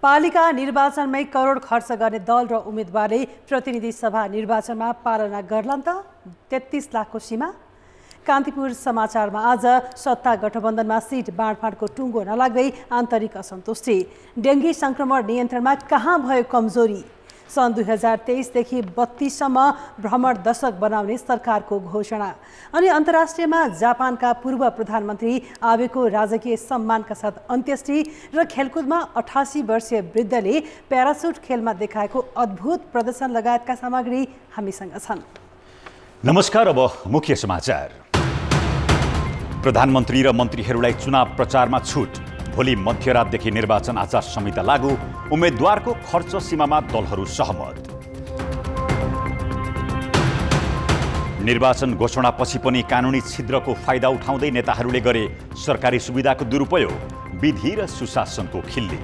पालिका निर्वाचनमै करोड खर्च गर्ने दल र उम्मेदवारले प्रतिनिधि सभा निर्वाचनमा पालना गर्लान् त 33 लाखको सीमा। कान्तिपुर समाचारमा आज सत्ता गठबन्धनमा सिट बाँडफाँडको टुङ्गो नलाग्दै आन्तरिक असन्तुष्टि। डेङ्गी संक्रमण नियन्त्रणमा कहाँ भयो कमजोरी? सन् 2023 देखि 32 सम्म भ्रमण दशक बनाउने सरकारको घोषणा। अनि अन्तर्राष्ट्रियमा जापानका पूर्व प्रधानमन्त्री आबेको राजकीय सम्मानका साथ अन्त्येष्टि र खेलकुदमा 88 वर्षीय वृद्धले प्यारासुट खेलमा देखाएको अद्भुत प्रदर्शन लगायतका सामग्री हामीसँग छन्। नमस्कार, अब मुख्य समाचार। प्रधानमन्त्री र मन्त्रीहरूलाई चुनाव प्रचारमा छुट। भोलि मध्यरातदेखि निर्वाचन आचार संहिता लागू। उम्मेद्वारको खर्च सीमामा दलहरू सहमत। निर्वाचन घोषणापछि पनि कानुनी छिद्रको फाइदा उठाउँदै नेताहरूले गरे सरकारी सुविधाको दुरुपयोग। विधि र सुशासनको खिल्ली।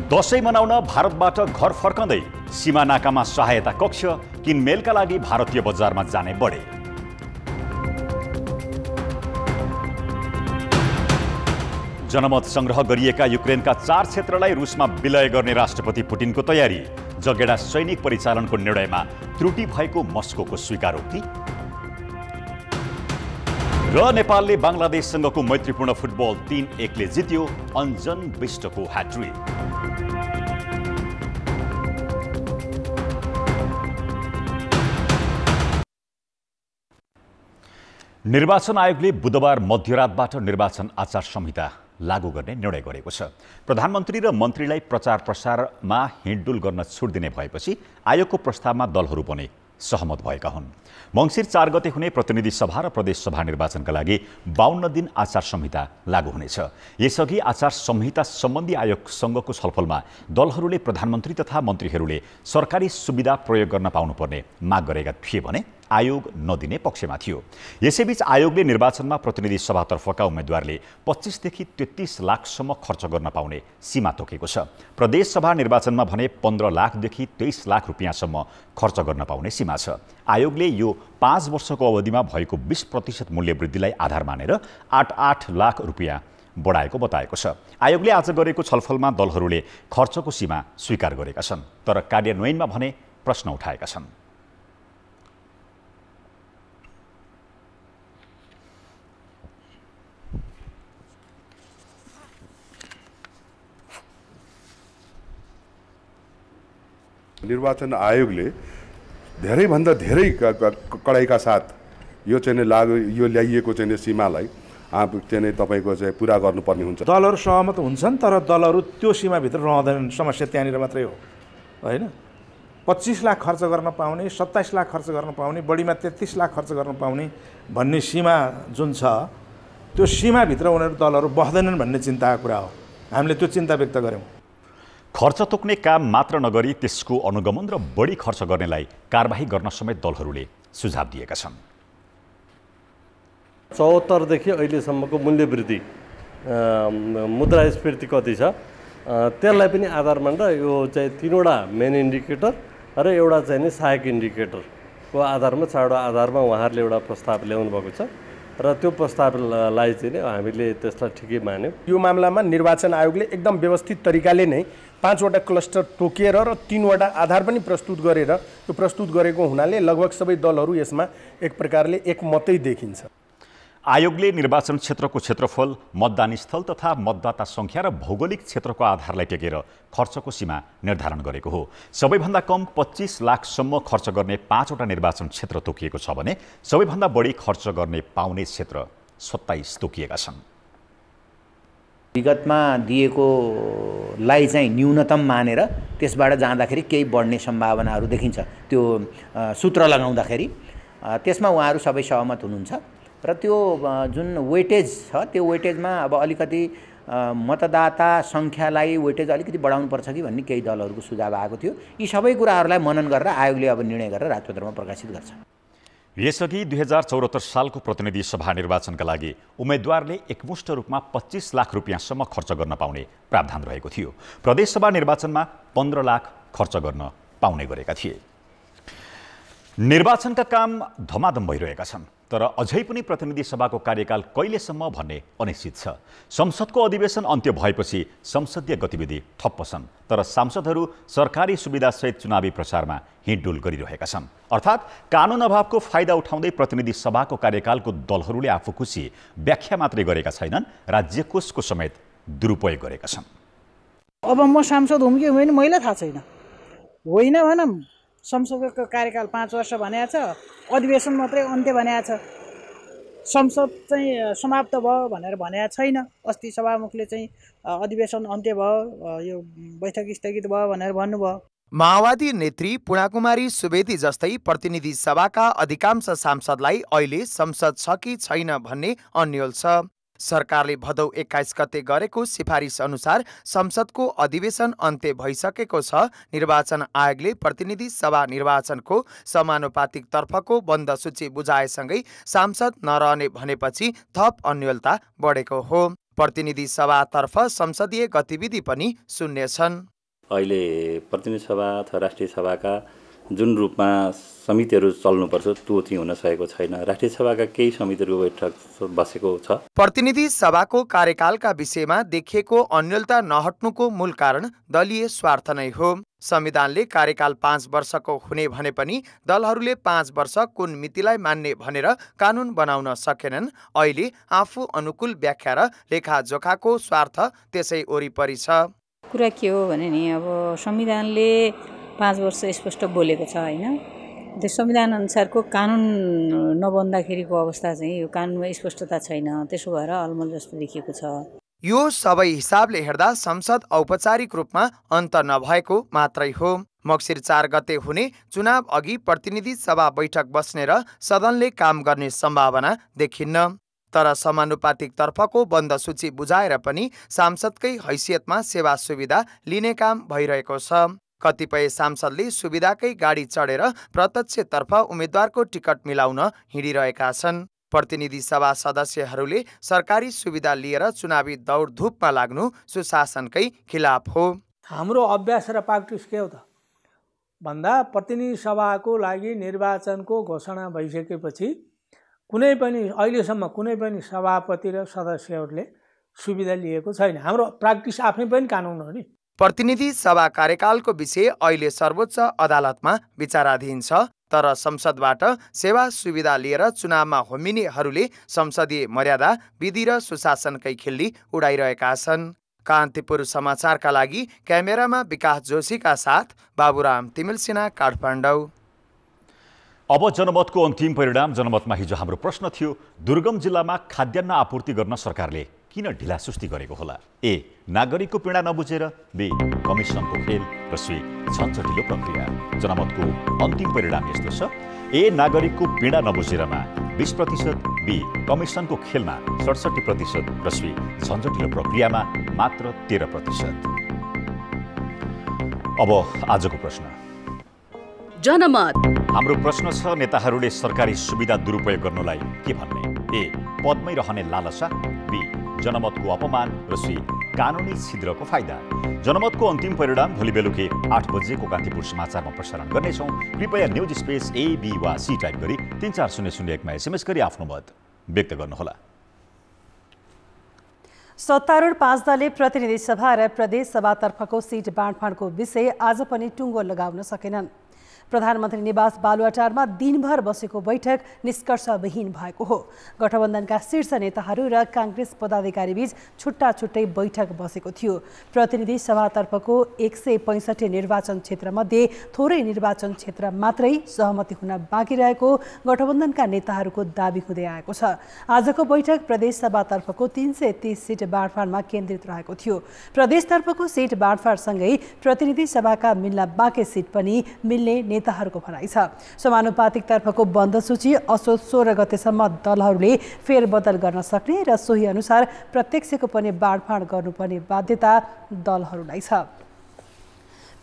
दशैं मनाउन भारतबाट घर फर्कँदै सीमा नाकामा सहायता कक्ष। किनमेलका लागि भारतीय बजारमा जाने बढे। जनमत संग्रह गरिएका युक्रेनका 4 क्षेत्रलाई रुसमा विलय गर्ने राष्ट्रपति पुटिनको तयारी। जगेडा सैनिक परिचालनको निर्णयमा त्रुटि भएको मस्कोको स्वीकारोक्ति। र नेपालले बङ्गलादेशसँगको मैत्रीपूर्ण फुटबल 3-1 ले जित्यो। अन्जन विष्टको ह्याट्रिक। निर्वाचन आयोगले बुधबार मध्यरातबाट निर्वाचन आचार संहिता लागू गर्ने निर्णय गरेको छ। प्रधानमन्त्री र मन्त्रीलाई प्रचार प्रसारमा हिँडडुल गर्न छुट दिने भएपछि आयोगको प्रस्तावमा दलहरू पनि सहमत भएका हुन्। मङ्सिर 4 गते हुने प्रतिनिधि सभा र प्रदेश सभा निर्वाचनका लागि 52 दिन आचार संहिता लागू हुनेछ। यसअघि आचार संहिता सम्बन्धी आयोगसँगको छलफलमा दलहरूले प्रधानमन्त्री तथा मन्त्रीहरूले सरकारी सुविधा प्रयोग गर्न पाउनुपर्ने माग गरेका थिए भने आयोग नदिने पक्षमा थियो। यसैबीच आयोगले निर्वाचनमा प्रतिनिधि सभातर्फका उम्मेद्वारले 25 देखि 33 लाखसम्म खर्च गर्न पाउने सीमा तोकेको छ। प्रदेश सभा निर्वाचनमा भने 15 लाखदेखि 23 लाख रुपियाँसम्म खर्च गर्न पाउने सीमा छ। आयोगले यो 5 वर्षको अवधिमा भएको 20% मूल्य वृद्धिलाई आधार मानेर 8 लाख रुपियाँ बढाएको बताएको छ। आयोगले आज गरेको छलफलमा दलहरूले खर्चको सीमा स्वीकार गरेका छन्, तर कार्यान्वयनमा भने प्रश्न उठाएका छन्। निर्वाचन आयोगले धेरैभन्दा धेरै कडाइका साथ यो चाहिँ लागू यो ल्याइएको चाहिँ सीमालाई चाहिँ तपाईको चाहिँ पुरा गर्नुपर्ने हुन्छ। दलहरू सहमत हुन्छन्, तर दलहरू त्यो सीमाभित्र रहँदैनन्। समस्या त्यहाँनिर मात्रै हो, होइन? 25 लाख खर्च गर्न पाउने, 27 लाख खर्च गर्न पाउने, बढीमा 33 लाख खर्च गर्न पाउने भन्ने सीमा जुन छ, त्यो सीमाभित्र उनीहरू दलहरू बस्दैनन् भन्ने चिन्ताको कुरा हो। हामीले त्यो चिन्ता व्यक्त गऱ्यौँ। खर्च तोक्ने काम मात्र नगरी त्यसको अनुगमन र बढी खर्च गर्नेलाई कारबाही गर्न समेत दलहरूले सुझाव दिएका छन्। 74 देखि अहिलेसम्मको मूल्य वृद्धि, मुद्रास्फीति कति छ त्यसलाई पनि आधार मानेर यो चाहिँ 3वटा मेन इन्डिकेटर र एउटा चाहिँ नि सहायक इन्डिकेटरको आधारमा 4वटा आधारमा उहाँहरूले एउटा प्रस्ताव ल्याउनु भएको छ र त्यो प्रस्तावलाई चाहिँ हामीले त्यसलाई ठिकै मान्यौँ। यो मामलामा निर्वाचन आयोगले एकदम व्यवस्थित तरिकाले नै 5वटा क्लस्टर तोकेर र 3वटा आधार पनि प्रस्तुत गरेर त्यो प्रस्तुत गरेको हुनाले लगभग सबै दलहरू यसमा एक प्रकारले एकमतै देखिन्छ। आयोगले निर्वाचन क्षेत्रको क्षेत्रफल, मतदान स्थल तथा मतदाता सङ्ख्या र भौगोलिक क्षेत्रको आधारलाई टेकेर खर्चको सीमा निर्धारण गरेको हो। सबैभन्दा कम 25 लाखसम्म खर्च गर्ने 5वटा निर्वाचन क्षेत्र तोकिएको छ भने सबैभन्दा बढी खर्च गर्ने पाउने क्षेत्र 27 तोकिएका छन्। विगतमा दिएकोलाई चाहिँ न्यूनतम मानेर त्यसबाट जाँदाखेरि केही बढ्ने सम्भावनाहरू देखिन्छ। त्यो सूत्र लगाउँदाखेरि त्यसमा उहाँहरू सबै सहमत हुनुहुन्छ र त्यो जुन वेटेज छ त्यो वेटेजमा अब अलिकति मतदाता सङ्ख्यालाई वेटेज अलिकति बढाउनुपर्छ कि भन्ने केही दलहरूको सुझाव आएको थियो। यी सबै कुराहरूलाई मनन गरेर आयोगले अब निर्णय गरेर राजपत्रमा प्रकाशित गर्छ। यसअघि 2074 सालको प्रतिनिधि सभा निर्वाचनका लागि उम्मेद्वारले एकमुष्ट रूपमा 25 लाख रुपियाँसम्म खर्च गर्न पाउने प्रावधान रहेको थियो। प्रदेश सभा निर्वाचनमा 15 लाख खर्च गर्न पाउने गरेका थिए। निर्वाचनका काम धमाधम भइरहेका छन्, तर अझै पनि प्रतिनिधि सभाको कार्यकाल कहिलेसम्म भन्ने अनिश्चित छ। संसदको अधिवेशन अन्त्य भएपछि संसदीय गतिविधि ठप्प छन्, तर सांसदहरू सरकारी सुविधासहित चुनावी प्रचारमा हिँडडुल गरिरहेका छन्। अर्थात् कानुन अभावको फाइदा उठाउँदै प्रतिनिधि सभाको कार्यकालको दलहरूले आफू खुसी व्याख्या मात्रै गरेका छैनन्, राज्य कोषको समेत दुरुपयोग गरेका छन्। अब म सांसद हुँ कि होइन मैले थाहा छैन, होइन भनौँ संसदको कार्यकाल 5 वर्ष भनेको छ, अधिवेशन मात्रै अन्त्य भनेको छ, संसद चाहिँ समाप्त भयो भनेर भनेको छैन। अस्ति सभामुखले चाहिँ अधिवेशन अन्त्य भयो, यो बैठक स्थगित भयो भनेर भन्नुभयो। माओवादी नेत्री पूर्णाकुमारी सुवेदी जस्तै प्रतिनिधि सभाका अधिकांश सांसदलाई अहिले संसद छ कि छैन भन्ने अन्यल छ। सरकारले भदौ 21 गते गरेको सिफारिस अनुसार संसदको अधिवेशन अन्त्य भइसकेको छ। निर्वाचन आयोगले प्रतिनिधि सभा निर्वाचनको समानुपातिक तर्फको बन्द सूची बुझाएसँगै सांसद नरहने भनेपछि थप अन्यलता बढेको हो। प्रतिनिधि सभातर्फ संसदीय गतिविधि पनि शून्य छन्। अहिले प्रतिनिधि सभा अथवा राष्ट्रिय सभाका जुन रूपमा समितिहरू चल्नुपर्छ त्यो चाहिँ हुन सकेको छैन। राष्ट्रिय सभाका केही समितिहरूको बैठक बसेको छ। प्रतिनिधि सभाको कार्यकालका विषयमा देखिएको अन्यलता नहट्नुको मूल कारण दलीय स्वार्थ नै हो। संविधानले कार्यकाल 5 वर्षको हुने भने पनि दलहरूले 5 वर्ष कुन मितिलाई मान्ने भनेर कानुन बनाउन सकेनन्। अहिले आफू अनुकूल व्याख्या र लेखाजोखाको स्वार्थ त्यसै वरिपरि छ। कुरा के हो भने नि, अब संविधानले 5 वर्ष स्पष्ट बोलेको छ होइन। त्यो संविधान अनुसारको कानुन नबन्दाखेरिको अवस्था चाहिँ यो कानुनमा स्पष्टता छैन, त्यसो भएर अलमल जस्तो देखिएको छ। यो सबै हिसाबले हेर्दा संसद औपचारिक रूपमा अन्त नभएको मात्रै हो। मक्सिर 4 गते हुने चुनाव अघि प्रतिनिधि सभा बैठक बस्ने र सदनले काम गर्ने सम्भावना देखिन्न। तर समानुपातिक तर्फको बन्द सूची बुझाएर पनि सांसदकै हैसियतमा सेवा सुविधा लिने काम भइरहेको छ। कतिपय सांसदले सुविधाकै गाडी चढेर प्रत्यक्षतर्फ उम्मेद्वारको टिकट मिलाउन हिँडिरहेका छन्। प्रतिनिधि सभा सदस्यहरूले सरकारी सुविधा लिएर चुनावी दौडधुपमा लाग्नु सुशासनकै खिलाफ हो। हाम्रो अभ्यास र प्र्याक्टिस के हो त भन्दा प्रतिनिधि सभाको लागि निर्वाचनको घोषणा भइसकेपछि कुनै पनि अहिलेसम्म कुनै पनि सभापति र सदस्यहरूले सुविधा लिएको छैन। हाम्रो प्र्याक्टिस आफ्नै पनि कानुन हो नि। प्रतिनिधि सभा कार्यकालको विषय अहिले सर्वोच्च अदालतमा विचाराधीन छ। तर संसदबाट सेवा सुविधा लिएर चुनावमा होमिनेहरूले संसदीय मर्यादा, विधि र सुशासनकै खिल्ली उडाइरहेका छन्। कान्तिपुर समाचारका लागि क्यामेरामा विकास जोशीका साथ बाबुराम तिमिलसिना, काठमाडौँ। अब जनमतको अन्तिम परिणाम। जनमतमा हिजो हाम्रो प्रश्न थियो, दुर्गम जिल्लामा खाद्यान्न आपूर्ति गर्न सरकारले किन ढिलासुस्ती गरेको होला? ए, नागरिकको पीडा नबुझेर, बी, कमिसनको खेल, र सी, झन्झटिलो प्रक्रिया। जनमतको अन्तिम परिणाम यस्तो छ, ए, नागरिकको पीडा नबुझेरमा 20%, बी, कमिसनको खेलमा 67% र सी, झन्झटिलो प्रक्रियामा मात्र 13%। अब आजको प्रश्न। जनमत हाम्रो प्रश्न छ, नेताहरूले सरकारी सुविधा दुरुपयोग गर्नुलाई के भन्ने? ए, पदमै रहने लालसा, बी, जनमतको अपमान, र सी, कानुनी छिद्रको फाइदा। जनमतको अन्तिम परिणाम भोलि बेलुकी 8 बजेको कान्तिपुर समाचारमा प्रसारण गर्नेछौँ। कृपया न्युज स्पेस ए, बी वा सी टाइप गरी 34001 मा SMS गरी आफ्नो मत व्यक्त गर्नुहोला। सत्तारूढ 5 दलले प्रतिनिधि सभा र प्रदेश सभातर्फको सिट बाँडफाँडको विषय आज पनि टुङ्गो लगाउन सकेनन्। प्रधानमन्त्री निवास बालुवाटारमा दिनभर बसेको बैठक निष्कर्षविहीन भएको हो। गठबन्धनका शीर्ष नेताहरू र काङ्ग्रेस पदाधिकारी बीच छुट्टा छुट्टै बैठक बसेको थियो। प्रतिनिधि सभातर्फको 165 निर्वाचन क्षेत्रमध्ये थोरै निर्वाचन क्षेत्र मात्रै सहमति हुन बाँकी रहेको गठबन्धनका नेताहरूको दाबी हुँदै आएको छ। आजको बैठक प्रदेश सभातर्फको 330 सिट बाँडफाँडमा केन्द्रित रहेको थियो। प्रदेशतर्फको सिट बाँडफाँडसँगै प्रतिनिधि सभाका मिल्न बाँकी सिट पनि मिल्ने नेताहरूको भनाइ छ। समानुपातिक तर्फको बन्द सूची असोज 16 गतेसम्म दलहरूले फेरबदल गर्न सक्ने र सोही अनुसार प्रत्यक्षको पनि बाँडफाँड गर्नुपर्ने बाध्यता दलहरूलाई छ।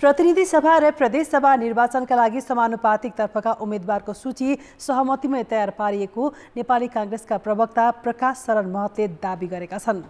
प्रतिनिधि सभा र प्रदेश सभा निर्वाचनका लागि समानुपातिक तर्फका उम्मेद्वारको सूची सहमतिमै तयार पारिएको नेपाली काङ्ग्रेसका प्रवक्ता प्रकाश शरण महतले दाबी गरेका छन्।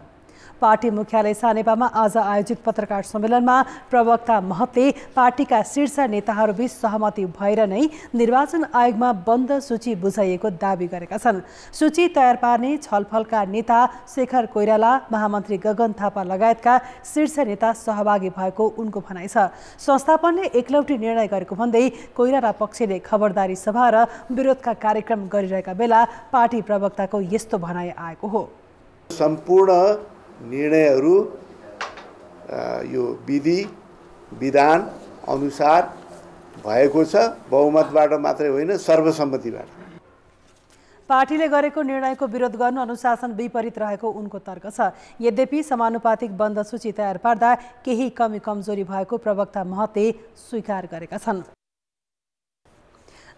पार्टी मुख्यालय सानेपामा आज आयोजित पत्रकार सम्मेलनमा प्रवक्ता महतले पार्टीका शीर्ष नेताहरूबीच सहमति भएर नै निर्वाचन आयोगमा बन्द सूची बुझाइएको दावी गरेका छन्। सूची तयार पार्ने छलफलका नेता शेखर कोइराला, महामन्त्री गगन थापा लगायतका शीर्ष नेता सहभागी भएको उनको भनाइ छ। संस्थापनले एकलौटी निर्णय गरेको भन्दै कोइराला पक्षले खबरदारी सभा र विरोधका कार्यक्रम गरिरहेका बेला पार्टी प्रवक्ताको यस्तो भनाइ आएको हो। सम्पूर्ण निर्णयहरू यो विधि विधान अनुसार भएको छ, बहुमतबाट मात्रै होइन सर्वसम्मतिबाट। पार्टीले गरेको निर्णयको विरोध गर्नु अनुशासन विपरीत रहेको उनको तर्क छ। यद्यपि समानुपातिक बन्द सूची तयार पार्दा केही कमी कमजोरी भएको प्रवक्ता महतले स्वीकार गरेका छन्।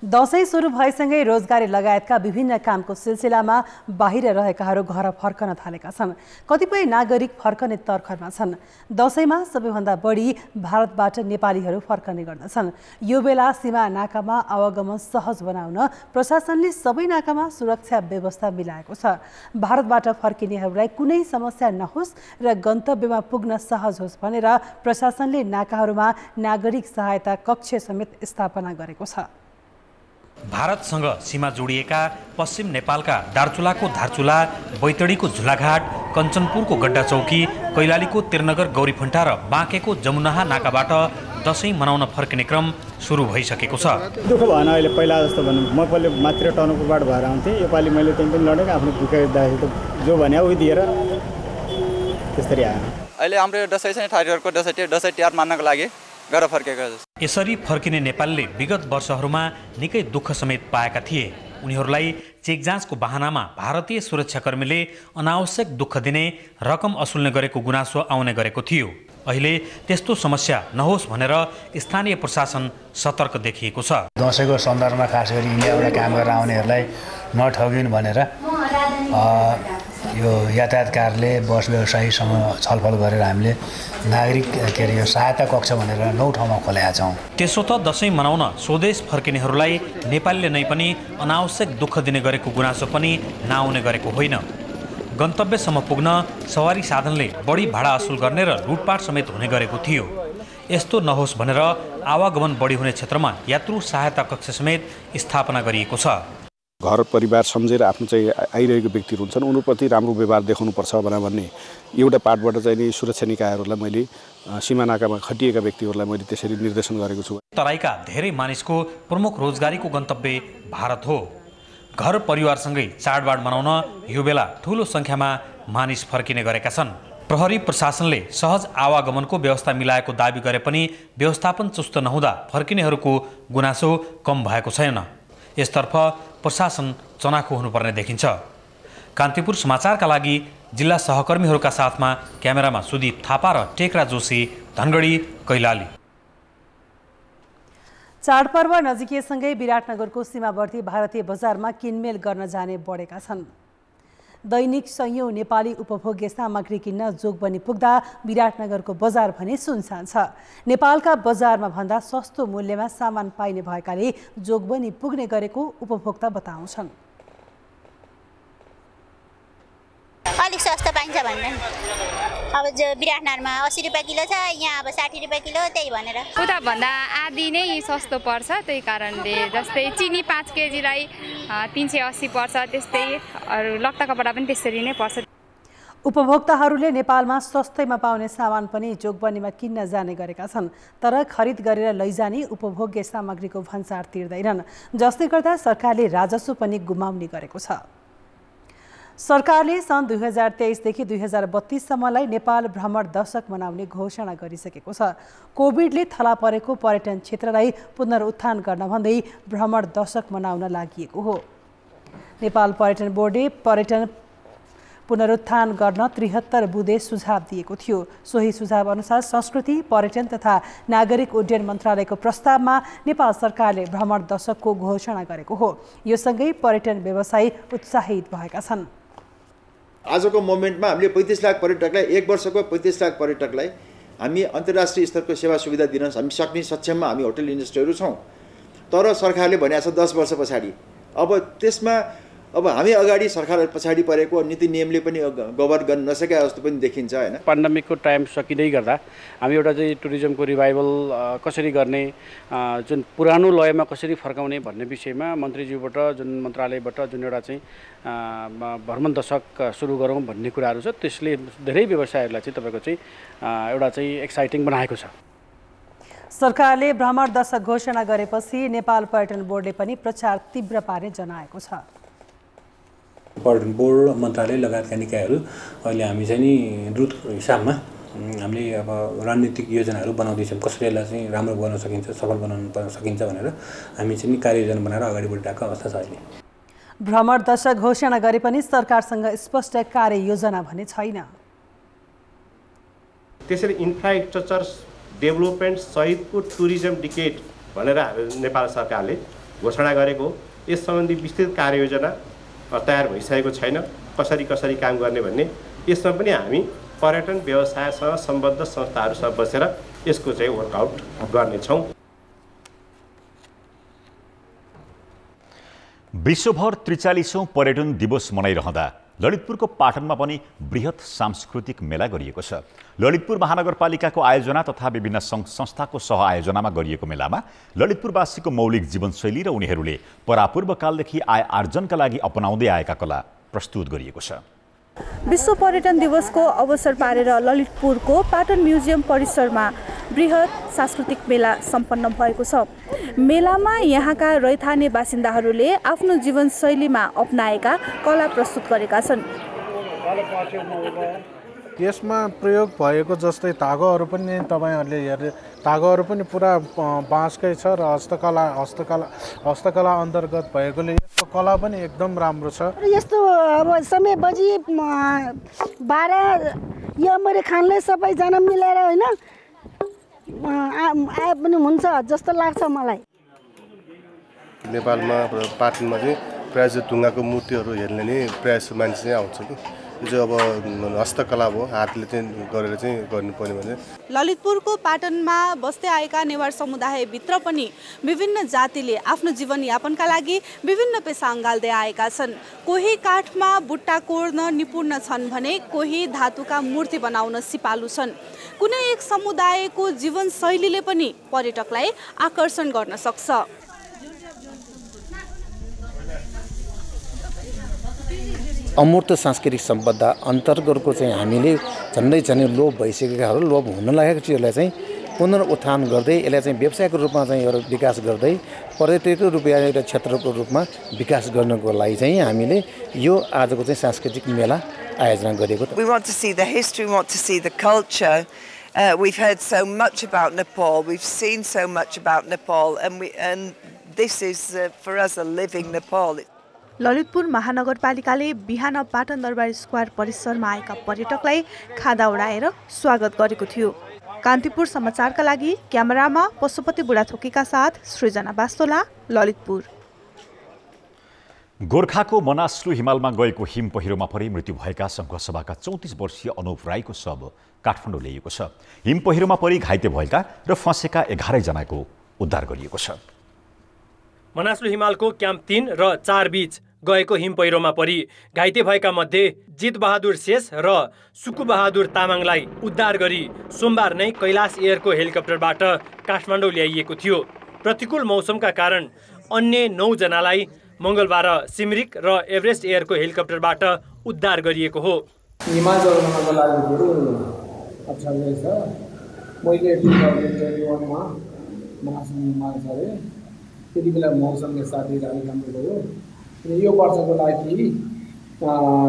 दशैं सुरु भएसँगै रोजगारी लगायतका विभिन्न कामको सिलसिलामा बाहिर रहेकाहरू घर फर्कन थालेका छन्। कतिपय नागरिक फर्कने तर्खरमा छन्। दशैंमा सबैभन्दा बढी भारतबाट नेपालीहरू फर्कने गर्दछन्। यो बेला सीमा नाकामा आवागमन सहज बनाउन प्रशासनले सबै नाकामा सुरक्षा व्यवस्था मिलाएको छ। भारतबाट फर्किनेहरूलाई कुनै समस्या नहोस् र गन्तव्यमा पुग्न सहज होस् भनेर प्रशासनले नाकाहरूमा नागरिक सहायता कक्ष समेत स्थापना गरेको छ। भारतसँग सीमा जोडिएका पश्चिम नेपालका दार्चुलाको धारचुला, बैतडीको झुलाघाट, कञ्चनपुरको गड्डा चौकी, कैलालीको तिरनगर गौरीफुन्टा र बाँकेको जमुनाहा नाकाबाट दशैं मनाउन फर्किने क्रम सुरु भइसकेको छ। दुःख भएन अहिले पहिला जस्तो भन्नु। म पहिले मात्र टनकपुरबाट भएर आउँथेँ। योपालि मैले त्यही पनि लडेको आफ्नो भुकाइदाखेरि त जो भने उही दिएर त्यसरी आएन। अहिले हाम्रो दशैं चाहिँ ठाडीहरूको दशैं तिहार मान्नको लागि घर फर्केको। यसरी फर्किने नेपालीले विगत वर्षहरूमा निकै दुःख समेत पाएका थिए। उनीहरूलाई चेक जाँचको बहानामा भारतीय सुरक्षाकर्मीले अनावश्यक दुःख दिने, रकम असुल्ने गरेको गुनासो आउने गरेको थियो। अहिले त्यस्तो समस्या नहोस् भनेर स्थानीय प्रशासन सतर्क देखिएको छ। दशैंको सन्दर्भमा खास गरी इन्डियाबाट काम गरेर आउनेहरूलाई नठगिन् भनेर यो यातायात कार्यालय बस व्यवसायीसँग छलफल गरेर हामीले नागरिक यो सहायता कक्ष भनेर 9 ठाउँमा खोलेका छौँ। त्यसो त दशैं मनाउन स्वदेश फर्किनेहरूलाई नेपालले नै पनि अनावश्यक दुःख दिने गरेको गुनासो पनि नआउने गरेको होइन। गन्तव्यसम्म पुग्न सवारी साधनले बढी भाडा असुल गर्ने र लुटपाट समेत हुने गरेको थियो। यस्तो नहोस् भनेर आवागमन बढी हुने क्षेत्रमा यात्रु सहायता कक्ष समेत स्थापना गरिएको छ। घर परिवार सम्झेर आफ्नो चाहिँ आइरहेको व्यक्तिहरू हुन्छन्, उनीप्रति राम्रो व्यवहार देखाउनुपर्छ भन्ने एउटा पार्टबाट चाहिँ नि सुरक्षा निकायहरूलाई मैले सीमा नाकामा खटिएका व्यक्तिहरूलाई मैले त्यसरी निर्देशन गरेको छु। तराईका धेरै मानिसको प्रमुख रोजगारीको गन्तव्य भारत हो। घर परिवारसँगै चाडबाड मनाउन यो बेला ठुलो सङ्ख्यामा मानिस फर्किने गरेका छन्। प्रहरी प्रशासनले सहज आवागमनको व्यवस्था मिलाएको दावी गरे पनि व्यवस्थापन चुस्त नहुँदा फर्किनेहरूको गुनासो कम भएको छैन। यसतर्फ प्रशासन चनाखो हुनुपर्ने देखिन्छ। कान्तिपुर समाचारका लागि जिल्ला सहकर्मीहरूका साथमा क्यामेरामा सुदीप थापा र टेक्रा जोशी, धनगढी, कैलाली। चाडपर्व नजिकिएसँगै विराटनगरको सीमावर्ती भारतीय बजारमा किनमेल गर्न जाने बढेका छन्। दैनिक सयौं नेपाली उपभोग्य सामग्री किन्न जोगबनी पुग्दा विराटनगरको बजार भने सुनसान छ। नेपालका बजारमा भन्दा सस्तो मूल्यमा सामान पाइने भएकाले जोगबनी पुग्ने गरेको उपभोक्ता बताउँछन्। अलिक सस्तो पाइन्छ भन्ने अब जो विराटनगरमा 80 रुपियाँ किलो छ, यहाँ अब 60 रुपियाँ किलो, त्यही भनेर उता भन्दा आधी नै सस्तो पर्छ। त्यही कारणले जस्तै चिनी 5 केजीलाई 380 पर्छ, त्यस्तै अरू लत्ता कपडा पनि त्यसरी नै पर्छ। उपभोक्ताहरूले नेपालमा सस्तैमा पाउने सामान पनि जोगबनीमा किन्न जाने गरेका छन्, तर खरिद गरेर लैजाने उपभोग्य सामग्रीको भन्सार तिर्दैनन्, जसले गर्दा सरकारले राजस्व पनि गुमाउने गरेको छ। सरकारले सन् 2023 देखि 2032 सम्मलाई नेपाल भ्रमण दशक मनाउने घोषणा गरिसकेको छ। कोभिडले थला परेको पर्यटन क्षेत्रलाई पुनरुत्थान गर्न भन्दै भ्रमण दशक मनाउन लागि हो। नेपाल पर्यटन बोर्डले पर्यटन पुनरुत्थान गर्न 73 बुँदे सुझाव दिएको थियो। सोही सुझाव अनुसार संस्कृति, पर्यटन तथा नागरिक उड्डयन मन्त्रालयको प्रस्तावमा नेपाल सरकारले भ्रमण दशकको घोषणा गरेको हो। यो सँगै पर्यटन व्यवसायी उत्साहित भएका छन्। आजको मोमेन्टमा हामीले 35 लाख पर्यटकलाई, एक वर्षको 35 लाख पर्यटकलाई हामी अन्तर्राष्ट्रिय स्तरको सेवा सुविधा दिन हामी सक्ने सक्षममा हामी होटल इन्डस्ट्रीहरू छौँ। तर सरकारले भनेको छ 10 वर्ष पछाडि। अब त्यसमा अब हामी अगाडि सरकार पछाडि परेको नीति नियमले पनि गभर्न गर्न नसकेका जस्तो पनि देखिन्छ होइन। पेन्डेमिकको टाइम सकिँदै गर्दा हामी एउटा चाहिँ टुरिज्मको रिभाइभल कसरी गर्ने, जुन पुरानो लयमा कसरी फर्काउने भन्ने विषयमा मन्त्रीज्यूबाट जुन मन्त्रालयबाट जुन एउटा चाहिँ भ्रमण दशक सुरु गरौँ भन्ने कुराहरू छ, त्यसले धेरै व्यवसायहरूलाई चाहिँ तपाईँको चाहिँ एउटा चाहिँ एक्साइटिङ बनाएको छ। सरकारले भ्रमण दशक घोषणा गरेपछि नेपाल पर्यटन बोर्डले पनि प्रचार तीव्र पार्ने जनाएको छ। पर्यटन बोर्ड, मन्त्रालय लगायतका निकायहरू अहिले हामी चाहिँ नि द्रुत हिसाबमा हामीले अब रणनीतिक योजनाहरू बनाउँदैछौँ, कसरी यसलाई चाहिँ राम्रो बनाउन सकिन्छ, सफल बनाउन सकिन्छ भनेर हामी चाहिँ कार्ययोजना बनाएर अगाडि बढिरहेको अवस्था छ अहिले। भ्रमण दशक घोषणा गरे पनि सरकारसँग स्पष्ट कार्ययोजना भने छैन। त्यसरी इन्फ्रास्ट्रक्चर डेभलपमेन्ट सहितको टुरिज्म डिकेड भनेर नेपाल सरकारले घोषणा गरेको यस सम्बन्धी विस्तृत कार्ययोजना तयार भइसकेको छैन। कसरी काम गर्ने भन्ने यसमा पनि हामी पर्यटन व्यवसायसँग सम्बद्ध संस्थाहरूसँग बसेर यसको चाहिँ वर्कआउट गर्नेछौँ। विश्वभर 43औं पर्यटन दिवस मनाइरहँदा ललितपुरको पाटनमा पनि बृहत सांस्कृतिक मेला गरिएको छ। ललितपुर महानगरपालिकाको आयोजना तथा विभिन्न सङ्घ संस्थाको सहआयोजनामा गरिएको मेलामा ललितपुरवासीको मौलिक जीवनशैली र उनीहरूले परापूर्वकालदेखि आय आर्जनका लागि अपनाउँदै आएका कला प्रस्तुत गरिएको छ। विश्व पर्यटन दिवसको अवसर पारेर ललितपुरको पाटन म्युजियम परिसरमा बृहत सांस्कृतिक मेला सम्पन्न भएको छ। मेलामा यहाँका रैथाने बासिन्दाहरूले आफ्नो जीवनशैलीमा अपनाएका कला प्रस्तुत गरेका छन्। यसमा प्रयोग भएको जस्तै धागोहरू पनि तपाईहरुले हेर्ने धागोहरू पनि पुरा बाँसकै छ र हस्तकला अन्तर्गत भएकोले यसको कला पनि एकदम राम्रो छ। यस्तो अब समय बजी 12 यो मैले खानले सबैजना मिलेर हैन आए पनि हुन्छ जस्तो लाग्छ मलाई। नेपालमा पाटनमा चाहिँ प्रायः जस्तो ढुङ्गाको मूर्तिहरू हेर्ने नि प्रायः मान्छे चाहिँ आउँछ कि यो चाहिँ अब हस्तकला हो, हातले चाहिँ गरेर चाहिँ गर्नुपर्ने भने। ललितपुरको पाटनमा बस्दै आएका नेवार समुदायभित्र पनि विभिन्न जातिले आफ्नो जीवनयापनका लागि विभिन्न पेसा अँगाल्दै आएका छन्। कोही काठमा बुट्टा कोर्न निपुण छन् भने कोही धातुका मूर्ति बनाउन सिपालु छन्। कुनै एक समुदायको जीवनशैलीले पनि पर्यटकलाई आकर्षण गर्न सक्छ। अमूर्त सांस्कृतिक सम्पदा अन्तर्गतको चाहिँ हामीले झन्डै लोभ भइसकेकाहरू लोभ हुन लागेको चिजलाई चाहिँ पुनरुत्थान गर्दै यसलाई चाहिँ व्यवसायको रूपमा चाहिँ एउटा विकास गर्दै पर्यटकीय रूपमा एउटा क्षेत्रको रूपमा विकास गर्नको लागि चाहिँ हामीले यो आजको चाहिँ सांस्कृतिक मेला आयोजना गरेको छ। We want to see the history, we want to see the culture. We've heard so much about Nepal, we've seen so much about Nepal, and this is for us a living Nepal. Lalitpur महानगरपालिकाले बिहान Patan Durbar square परिसरमा आएका पर्यटकलाई खादा उडाएर स्वागत गरेको थियो। कान्तिपुर समाचारका लागि क्यामेरामा पशुपति बुढाथोकीका साथ सृजना बास्तोला, ललितपुर। गोर्खाको मनास्लु हिमालमा गएको हिम पहिरोमा परि मृत्यु भएका सङ्घसभाका 34 वर्षीय अनुप राईको शव काठमाडौँ ल्याइएको छ। हिम पहिरोमा परि घाइते भएका र फँसेका 11 जनाको उद्धार गरिएको छ। मनास्लु हिमालको क्याम्प 3 र 4 बीच गएको हिम पहिरोमा परि घाइते भएका मध्ये जित बहादुर शेष र सुकु बहादुर तामाङलाई उद्धार गरी सोमबार नै कैलाश एयरको हेलिकप्टरबाट काठमाडौँ ल्याइएको थियो। प्रतिकूल मौसमका कारण अन्य 9 जनालाई मंगलबार सिमरिक र एभरेस्ट एयरको हेलिकप्टरबाट उद्धार गरिएको हो। हिमाल चढ्नको लागि धेरै अप्ठ्यारो छ। मैले 2021 मा मनास्लु हिमाल चढे। त्यति बेला मौसमले साथ दिइरहेको राम्रो भयो। यो वर्षको लागि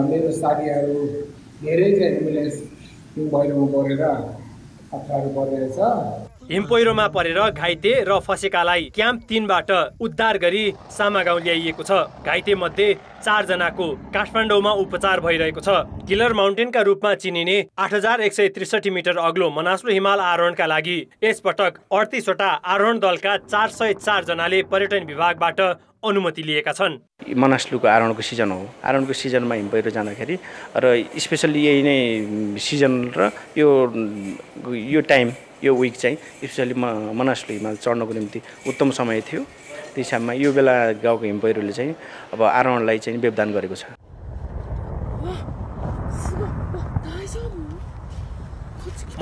मेरो साथीहरू धेरै चाहिँ एम्बुलेन्स हिम पहिरोमा परेर अप्ठ्यारो परिरहेछ। हिम पहिरोमा परेर घाइते र फँसेकालाई क्याम्प 3 बाट उद्धार गरी सामा गाउँ ल्याइएको छ। घाइते मध्ये 4 जनाको काठमाडौँमा उपचार भइरहेको छ। किलर माउन्टेनका रूपमा चिनिने 8163 मिटर अग्लो मनास्लु हिमाल आरोहणका लागि यसपटक 38 वटा आरोहण दलका 404 जनाले पर्यटन विभागबाट अनुमति लिएका छन्। मनास्लुको आरोहणको सिजन हो। आरोहणको सिजनमा हिम पहिरो जाँदाखेरि र स्पेसल्ली यही नै सिजन र यो टाइम यो विक चाहिँ स्पेसली मनासलु हिमाल चढ्नको निम्ति उत्तम समय थियो। त्यस हिसाबमा यो बेला गाउँको हिम पहिरोले चाहिँ अब आरोहणलाई चाहिँ व्यवधान गरेको छ।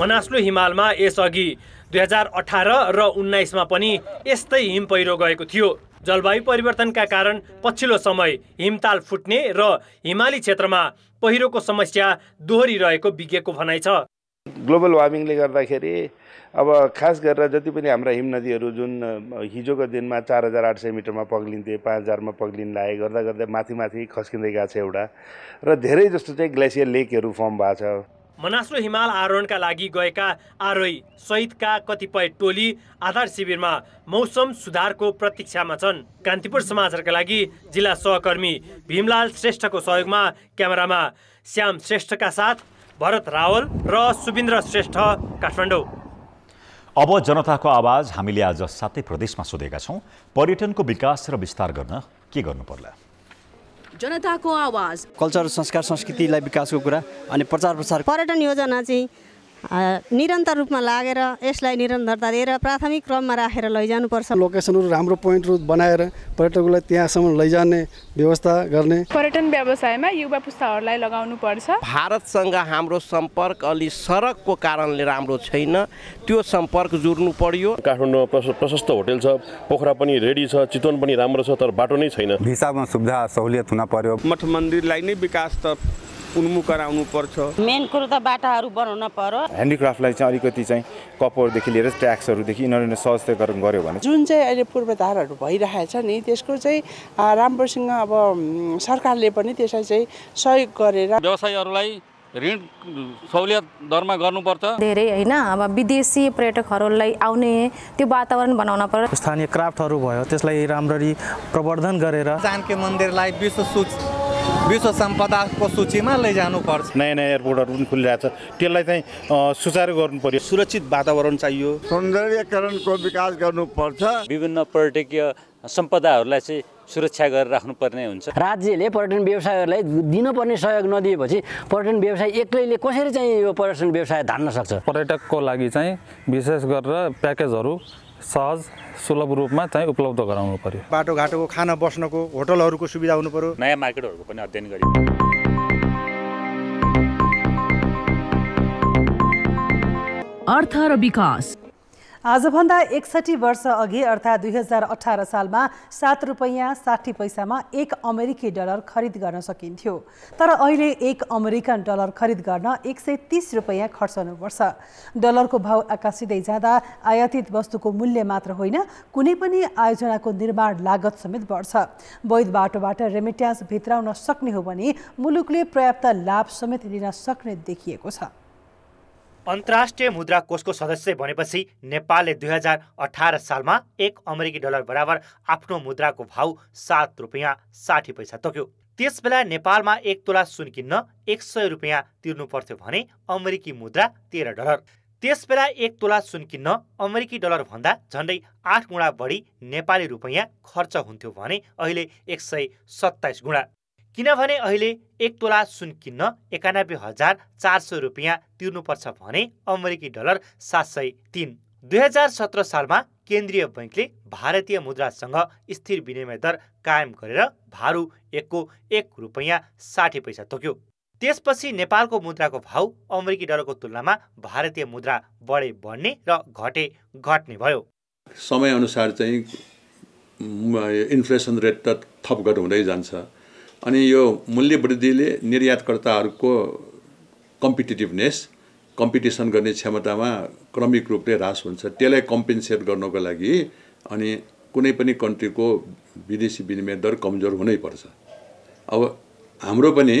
मनासलु हिमालमा यसअघि 2018 र 19मा पनि यस्तै हिम पहिरो गएको थियो। जलवायु परिवर्तनका कारण पछिल्लो समय हिमताल फुट्ने र हिमाली क्षेत्रमा पहिरोको समस्या दोहोरिरहेको विज्ञको भनाइ छ। ग्लोबल वार्मिङले गर्दाखेरि अब खास गरेर जति पनि हाम्रा हिम नदीहरू जुन हिजोको दिनमा 4800 मिटरमा पग्लिन्थे 5000मा पग्लिन लागे गर्दा गर्दै माथि माथि खस्किँदै गएको छ एउटा र धेरै जस्तो चाहिँ ग्लेसियर लेकहरू फर्म भएको छ। मनासलु हिमाल आरोहणका लागि गएका आरोही सहितका कतिपय टोली आधार शिविरमा मौसम सुधारको प्रतीक्षामा छन्। कान्तिपुर समाचारका लागि जिल्ला सहकर्मी भीमलाल श्रेष्ठको सहयोगमा क्यामेरामा श्याम श्रेष्ठका साथ भरत रावल र सुबिन्द्र श्रेष्ठ, काठमाडौँ। अब जनताको आवाज हामीले आज 7 प्रदेशमा सोधेका छौँ। पर्यटनको विकास र विस्तार गर्न के गर्नु पर्ला? जनताको आवाज कल्चर संस्कार संस्कृतिलाई विकासको कुरा अनि प्रचार प्रसार। पर्यटन योजना चाहिँ निरन्तर रूपमा लागेर यसलाई निरन्तरता दिएर प्राथमिक क्रममा राखेर लैजानुपर्छ। लोकेसनहरू राम्रो पोइन्टहरू बनाएर पर्यटकलाई त्यहाँसम्म लैजाने व्यवस्था गर्ने। पर्यटन व्यवसायमा युवा पुस्ताहरूलाई लगाउनु पर्छ। भारतसँग हाम्रो सम्पर्क अलि सडकको कारणले राम्रो छैन, त्यो सम्पर्क जोड्नु पर्यो। काठमाडौँमा प्रशस्त होटल छ, पोखरा पनि रेडी छ, चितवन पनि राम्रो छ, तर बाटो नै छैन। भिसामा सुविधा सहुलियत हुन पर्यो। मठ मन्दिरलाई नै विकास त उन्मुख गराउनु पर्छ। मेन कुरो त बाटाहरू बनाउन पर्यो। ह्यान्डिक्राफ्टलाई चाहिँ अलिकति चाहिँ कपरदेखि लिएर ट्याक्सहरूदेखि यिनीहरूले सहजीकरण गर्यो भने जुन चाहिँ अहिले पूर्वाधारहरू भइरहेछ नि त्यसको चाहिँ राम्रोसँग अब सरकारले पनि त्यसलाई चाहिँ सहयोग गरेर व्यवसायीहरूलाई ऋण सहुलियत दरमा गर्नुपर्छ। धेरै हैन अब विदेशी पर्यटकहरूलाई आउने त्यो वातावरण बनाउन पर्यो। स्थानीय क्राफ्टहरू भयो त्यसलाई राम्ररी प्रवर्धन गरेर जानकी मन्दिरलाई विश्व सम्पदाको सूचीमा लैजानुपर्छ। नयाँ नयाँ एयरपोर्टहरू पनि खुलिरहेछ, त्यसलाई चाहिँ सुचारू गर्नु पर्यो। सुरक्षित वातावरण चाहियो। सौन्दर्यकरणको विकास गर्नुपर्छ। विभिन्न पर्यटकीय सम्पदाहरूलाई चाहिँ सुरक्षा गरेर राख्नुपर्ने हुन्छ। राज्यले पर्यटन व्यवसायहरूलाई दिनुपर्ने सहयोग नदिएपछि पर्यटन व्यवसाय एक्लैले कसरी चाहिँ यो पर्यटन व्यवसाय धान्न सक्छ? पर्यटकको लागि चाहिँ विशेष गरेर प्याकेजहरू सहज सुलभ रूपमा चाहिँ उपलब्ध गराउनु पर्यो। बाटोघाटोको खाना बस्नको होटलहरूको सुविधा हुनु पर्यो। नयाँ मार्केटहरूको पनि अध्ययन गरियो। अर्थ र विकास। आजभन्दा 61 वर्ष अघि अर्थात् 2018 सालमा 7 रुपैयाँ 60 पैसामा 1 अमेरिकी डलर खरिद गर्न सकिन्थ्यो। तर अहिले 1 अमेरिकन डलर खरिद गर्न 130 रुपैयाँ खर्चनुपर्छ। डलरको भाव आकासिँदै जाँदा आयातित वस्तुको मूल्य मात्र होइन, कुनै पनि आयोजनाको निर्माण लागत समेत बढ्छ। वैध बाटोबाट रेमिट्यान्स भित्राउन सक्ने हो भने मुलुकले पर्याप्त लाभ समेत लिन सक्ने देखिएको छ। अन्तर्राष्ट्रिय मुद्रा कोषको सदस्य बनेपछि नेपालले 2018 सालमा 1 अमेरिकी डलर बराबर आफ्नो मुद्राको भाउ 7 रुपैयाँ 60 पैसा तोक्यो। त्यसबेला नेपालमा 1 तोला सुन किन्न 100 रुपैयाँ तिर्नु पर्थ्यो भने अमेरिकी मुद्रा 13 डलर। त्यसबेला 1 तोला सुन किन्न अमेरिकी डलर भन्दा झन्डै 8 गुणा बढी नेपाली रुपैयाँ खर्च हुन्थ्यो भने अहिले 127 गुणा। किनभने अहिले 1 तोला सुन किन्न 91,400 रुपैयाँ तिर्नुपर्छ भने अमेरिकी डलर 703। 2017 सालमा केन्द्रीय बैंकले भारतीय मुद्रासँग स्थिर विनिमय दर कायम गरेर भारु 1 को 1 रुपैयाँ 60 पैसा तोक्यो। त्यसपछि नेपालको मुद्राको भाउ अमेरिकी डलरको तुलनामा भारतीय मुद्रा बढे बढ्ने र घटे घट्ने भयो। समय अनुसार चाहिँ इन्फ्लेसन रेट त थप घट हुँदै जान्छ अनि यो मूल्य वृद्धिले निर्यातकर्ताहरूको कम्पिटिसन गर्ने क्षमतामा क्रमिक रूपले ह्रास हुन्छ। त्यसलाई कम्पेन्सेट गर्नको लागि अनि कुनै पनि कन्ट्रीको विदेशी विनिमय दर कमजोर हुनैपर्छ। अब हाम्रो पनि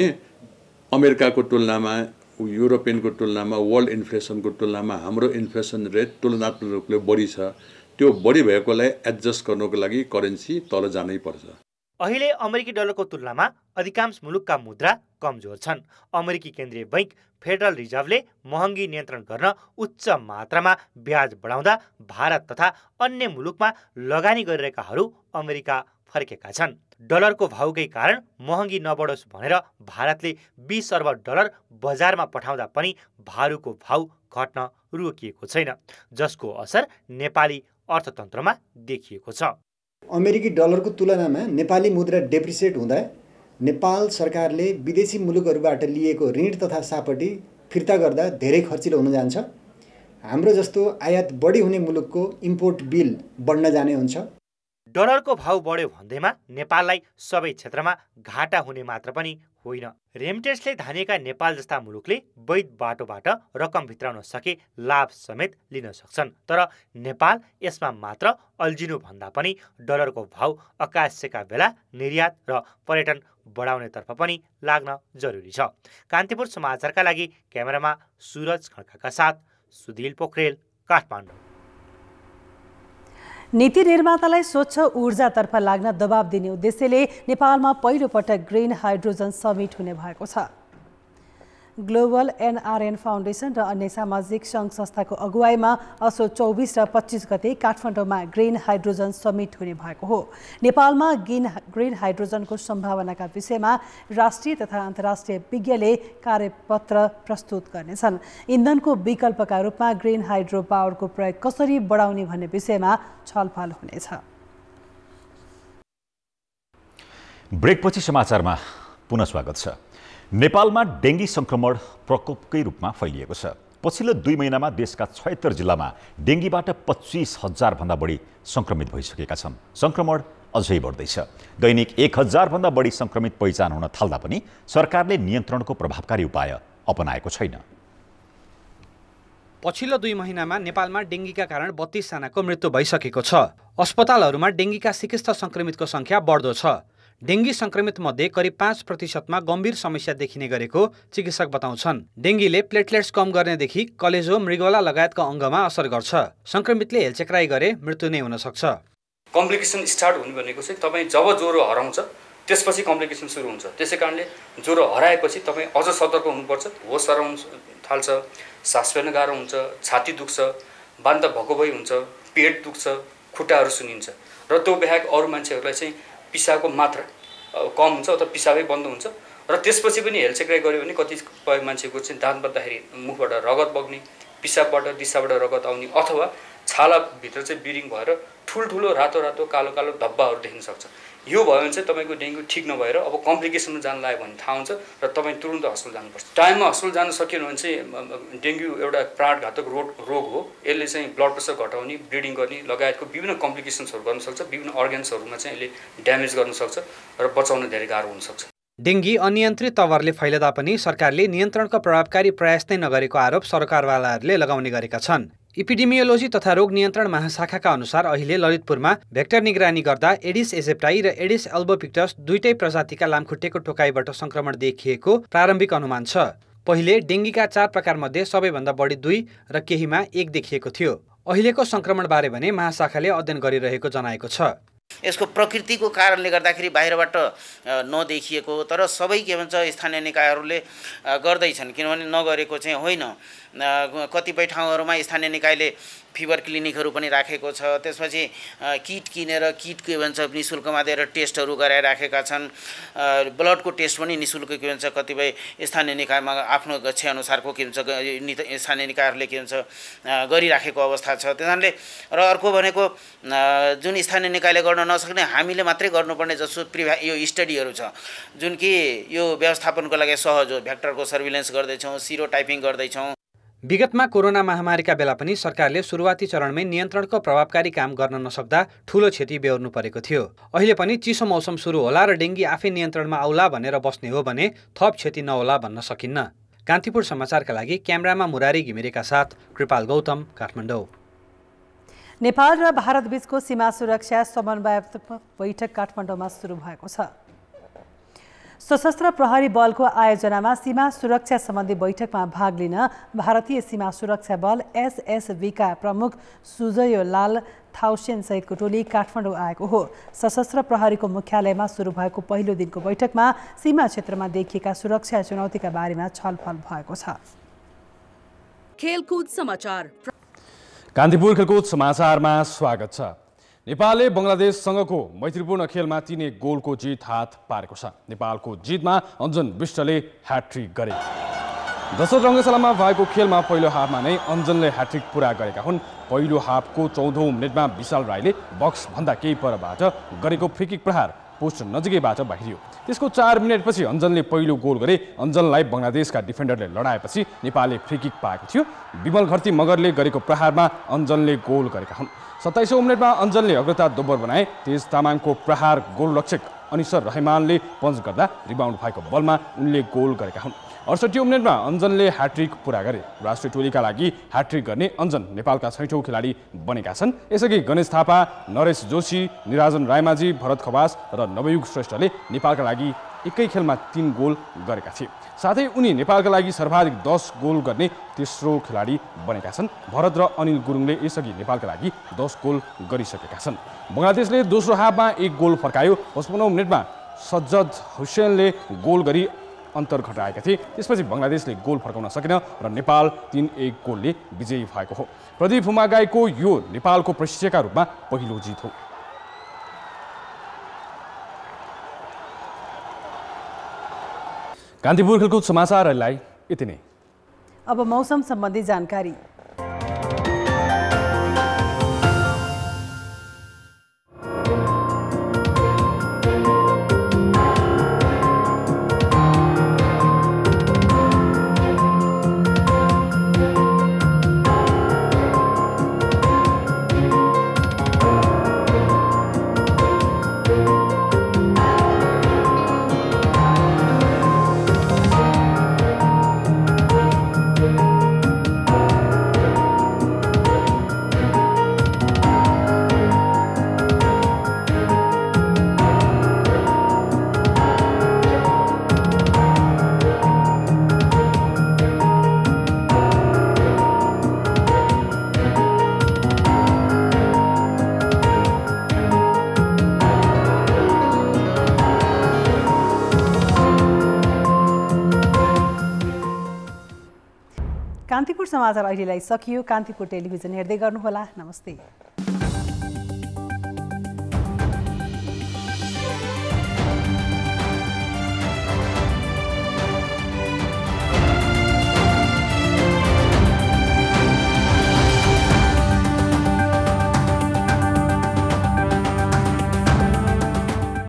अमेरिकाको तुलनामा युरोपियनको तुलनामा वर्ल्ड इन्फ्लेसनको तुलनामा हाम्रो इन्फ्लेसन रेट तुलनात्मक रूपले बढी छ। त्यो बढी भएकोलाई एडजस्ट गर्नको लागि करेन्सी तल जानै पर्छ। अहिले अमेरिकी डलरको तुलनामा अधिकांश मुलुकका मुद्रा कमजोर छन्। अमेरिकी केन्द्रीय बैंक फेडरल रिजर्भले महँगी नियन्त्रण गर्न उच्च मात्रामा ब्याज बढाउँदा भारत तथा अन्य मुलुकमा लगानी गरिरहेकाहरू अमेरिका फर्केका छन्। डलरको भाउकै कारण महँगी नबढोस् भनेर भारतले 20 अर्ब डलर बजारमा पठाउँदा पनि भारूको भाउ घट्न रोकिएको छैन, जसको असर नेपाली अर्थतन्त्रमा देखिएको छ। अमेरिकी डलरको तुलनामा नेपाली मुद्रा डेप्रिसिएट हुँदा नेपाल सरकारले विदेशी मुलुकहरूबाट लिएको ऋण तथा सापटी फिर्ता गर्दा धेरै खर्चिलो हुन जान्छ। हाम्रो जस्तो आयात बढी हुने मुलुकको इम्पोर्ट बिल बढ्न जाने हुन्छ। डलरको भाउ बढ्यो भन्दैमा नेपाललाई सबै क्षेत्रमा घाटा हुने मात्र पनि होइन। रेमिटेन्सले धानेका नेपाल जस्ता मुलुकले वैध बाटोबाट रकम भित्राउन सके लाभ समेत लिन सक्छन्, तर नेपाल यसमा मात्र अल्झिनु भन्दा पनि डलरको भाउ अकास्यका बेला निर्यात र पर्यटन बढाउनेतर्फ पनि लाग्न जरुरी छ। कान्तिपुर समाचारका लागि क्यामेरामा सुरज खड्काका साथ सुधिल पोखरेल, काठमाडौँ। नीति निर्मातालाई स्वच्छ ऊर्जातर्फ लाग्न दबाब दिने उद्देश्यले नेपालमा पहिलो पटक ग्रिन हाइड्रोजन समिट हुने भएको छ। ग्लोबल एनआरएन फाउन्डेसन र अन्य सामाजिक सङ्घ संस्थाको अगुवाईमा असोज 24 र 25 गते काठमाडौँमा ग्रिन हाइड्रोजन समिट हुने भएको हो। नेपालमा ग्रिन हाइड्रोजनको सम्भावनाका विषयमा राष्ट्रिय तथा अन्तर्राष्ट्रिय विज्ञले कार्यपत्र प्रस्तुत गर्नेछन्। इन्धनको विकल्पका रूपमा ग्रिन हाइड्रो पावरको प्रयोग कसरी बढाउने भन्ने विषयमा छलफल हुनेछ। ब्रेकपछि समाचारमा पुनः स्वागत छ। नेपालमा डेङ्गी संक्रमण प्रकोपकै रूपमा फैलिएको छ। पछिल्लो 2 महिनामा देशका 76 जिल्लामा डेङ्गीबाट 25,000 भन्दा बढी संक्रमित भइसकेका छन्। संक्रमण अझै बढ्दैछ। दैनिक 1,000 भन्दा बढी संक्रमित पहिचान हुन थाल्दा पनि सरकारले नियन्त्रणको प्रभावकारी उपाय अपनाएको छैन। पछिल्लो 2 महिनामा नेपालमा डेङ्गीका कारण 32 जनाको मृत्यु भइसकेको छ। अस्पतालहरूमा डेङ्गीका चिकित्सक संक्रमितको संख्या बढ्दो छ। डेङ्गी संक्रमित मध्ये करिब 5%मा गम्भीर समस्या देखिने गरेको चिकित्सक बताउँछन्। डेङ्गीले प्लेटलेट्स कम गर्नेदेखि कलेजो, मृगौला लगायतका अङ्गमा असर गर्छ। संक्रमितले हेलचेक्राइ गरे मृत्यु नै हुन सक्छ। कम्प्लिकेसन स्टार्ट हुने भनेको चाहिँ तपाईँ जब ज्वरो हराउँछ त्यसपछि कम्प्लिकेसन सुरु हुन्छ। त्यसै कारणले ज्वरो हराएपछि तपाईँ अझ सतर्क हुनुपर्छ। होस हराउन थाल्छ, सास फेर्न गाह्रो हुन्छ, छाती दुख्छ, बान्ता भकोभई हुन्छ, पेट दुख्छ, खुट्टाहरू सुनिन्छ र त्यो बाहेक अरू मान्छेहरूलाई चाहिँ पिसाबको मात्रा कम हुन्छ अथवा पिसाबै बन्द हुन्छ र त्यसपछि पनि हेलचेक्राइ गऱ्यो भने कतिपय मान्छेको चाहिँ दाँत बस्दाखेरि मुखबाट रगत बग्ने, पिसाबबाट दिसाबाट रगत आउने अथवा छालाभित्र चाहिँ बिरिङ भएर ठुल्ठुलो रातो रातो कालो कालो धब्बाहरू देख्न सक्छ। यो भयो भने चाहिँ तपाईँको डेङ्गु ठिक नभएर अब कम्प्लिकेसनमा जान लाग्यो भने थाहा हुन्छ र तपाईँ तुरुन्त हस्पिटल जानुपर्छ। टाइममा हस्पिटल जान सकेन भने चाहिँ डेङ्गु एउटा प्राणघातक रोग हो। यसले चाहिँ ब्लड प्रेसर घटाउने, ब्लिडिङ गर्ने लगायतको विभिन्न कम्प्लिकेसन्सहरू गर्न सक्छ। विभिन्न अर्गन्सहरूमा चाहिँ यसले ड्यामेज गर्न सक्छ र बचाउन धेरै गाह्रो हुन सक्छ। डेङ्गी अनियन्त्रित तवरले फैलदा पनि सरकारले नियन्त्रणको प्रभावकारी प्रयास नै नगरेको आरोप सरकारवालाहरूले लगाउने गरेका छन्। इपिडेमियोलोजी तथा रोग नियन्त्रण महाशाखाका अनुसार अहिले ललितपुरमा भेक्टर निगरानी गर्दा एडिस एजेप्टाई र एडिस एल्बोपिक्टस दुईटै प्रजातिका लामखुट्टेको टोकाइबाट संक्रमण देखिएको प्रारम्भिक अनुमान छ। पहिले डेङ्गीका 4 प्रकारमध्ये सबैभन्दा बढी 2 र केहीमा 1 देखिएको थियो। अहिलेको संक्रमणबारे भने महाशाखाले अध्ययन गरिरहेको जनाएको छ। यसको प्रकृतिको कारणले गर्दाखेरि बाहिरबाट नदेखिएको तर सबै के भन्छ स्थानीय निकायहरूले गर्दैछन्, किनभने नगरेको चाहिँ होइन। कतिपय ठाउँहरूमा स्थानीय निकायले फिभर क्लिनिकहरू पनि राखेको छ। त्यसपछि किट किनेर किट के भन्छ निःशुल्कमा दिएर टेस्टहरू गराइराखेका छन्। ब्लडको टेस्ट पनि निःशुल्क के भन्छ कतिपय स्थानीय निकायमा आफ्नो गच्छेअनुसारको के भन्छ स्थानीय निकायहरूले के भन्छ गरिराखेको अवस्था छ। त्यसैले र अर्को भनेको जुन स्थानीय निकायले गर्न नसक्ने हामीले मात्रै गर्नुपर्ने जसो यो स्टडीहरू छ जुन कि यो व्यवस्थापनको लागि सहज हो। भेक्टरको सर्भिलेन्स गर्दैछौँ, सिरो टाइपिङ गर्दैछौँ। विगतमा कोरोना महामारीका बेला पनि सरकारले सुरुवाती चरणमै नियन्त्रणको प्रभावकारी काम गर्न नसक्दा ठूलो क्षति बेहोर्नु परेको थियो। अहिले पनि चिसो मौसम सुरु होला र डेङ्गी आफै नियन्त्रणमा आउला भनेर बस्ने हो भने थप क्षति नहोला भन्न सकिन्न। कान्तिपुर समाचारका लागि क्यामेरामा मुरारी घिमिरेका साथ कृपाल गौतम, काठमाडौँ। नेपाल र भारत बीचको सीमा सुरक्षा समन्वय बैठक काठमाडौँमा सुरु भएको छ। सशस्त्र प्रहरी बलको आयोजनामा सीमा सुरक्षा सम्बन्धी बैठकमा भाग लिन भारतीय सीमा सुरक्षा बल एसएसबीका प्रमुख सुजय लाल थाउसेन सहितको टोली काठमाडौँ आएको हो। सशस्त्र प्रहरीको मुख्यालयमा सुरु भएको पहिलो दिनको बैठकमा सीमा क्षेत्रमा देखिएका सुरक्षा चुनौतीका बारेमा छलफल भएको छ। खेलकुद समाचार। कान्तिपुर खेलकुद समाचारमा स्वागत छ। नेपालले बङ्गलादेशसँगको मैत्रीपूर्ण खेलमा 3-1 गोलको जित हात पारेको छ। नेपालको जितमा अञ्जन विष्टले ह्याट्रिक गरे। दशरथ रङ्गशालामा भएको खेलमा पहिलो हाफमा नै अञ्जनले ह्याट्रिक पुरा गरेका हुन्। पहिलो हाफको 14औं मिनेटमा विशाल राईले बक्सभन्दा केही परबाट गरेको फ्री किक प्रहार पोस्ट नजिकैबाट बाहिरियो। त्यसको 4 मिनेटपछि अञ्जनले पहिलो गोल गरे। अञ्जनलाई बङ्गलादेशका डिफेन्डरले लडाएपछि नेपालले फ्री किक पाएको थियो। विमल घरती मगरले गरेको प्रहारमा अञ्जनले गोल गरेका हुन्। 27औं मिनेटमा अञ्जनले अग्रता दोब्बर बनाए। तेज तामाङको प्रहार गोलरक्षक अनिसर रहमानले पञ्च गर्दा रिबाउन्ड भएको बलमा उनले गोल गरेका हुन्। 68औं मिनेटमा अञ्जनले ह्याट्रिक पुरा गरे। राष्ट्रिय टोलीका लागि ह्याट्रिक गर्ने अञ्जन नेपालका 6औं खेलाडी बनेका छन्। यसअघि गणेश थापा, नरेश जोशी, निराजन रायमाझी, भरत खवास र नवयुग श्रेष्ठले नेपालका लागि एकै खेलमा 3 गोल गरेका थिए। साथै उनी नेपालका लागि सर्वाधिक 10 गोल गर्ने तेस्रो खेलाडी बनेका छन्। भरत र अनिल गुरुङले यसअघि नेपालका लागि 10 गोल गरिसकेका छन्। बङ्गलादेशले दोस्रो हाफमा 1 गोल फर्कायो। 55औं मिनेटमा सज्जद हुसैनले गोल गरी अन्तर घटाएका थिए। त्यसपछि बङ्गलादेशले गोल फर्काउन सकेन र नेपाल 3-1 गोलले विजयी भएको हो। प्रदीप हुमागाईको यो नेपालको प्रशिक्षकका रूपमा पहिलो जित हो। कान्तिपुर खेलकुद समाचारहरूलाई यति नै। अब मौसम सम्बन्धी जानकारी। कान्तिपुर समाचार अहिलेलाई सकियो। कान्तिपुर टेलिभिजन हेर्दै गर्नुहोला। नमस्ते।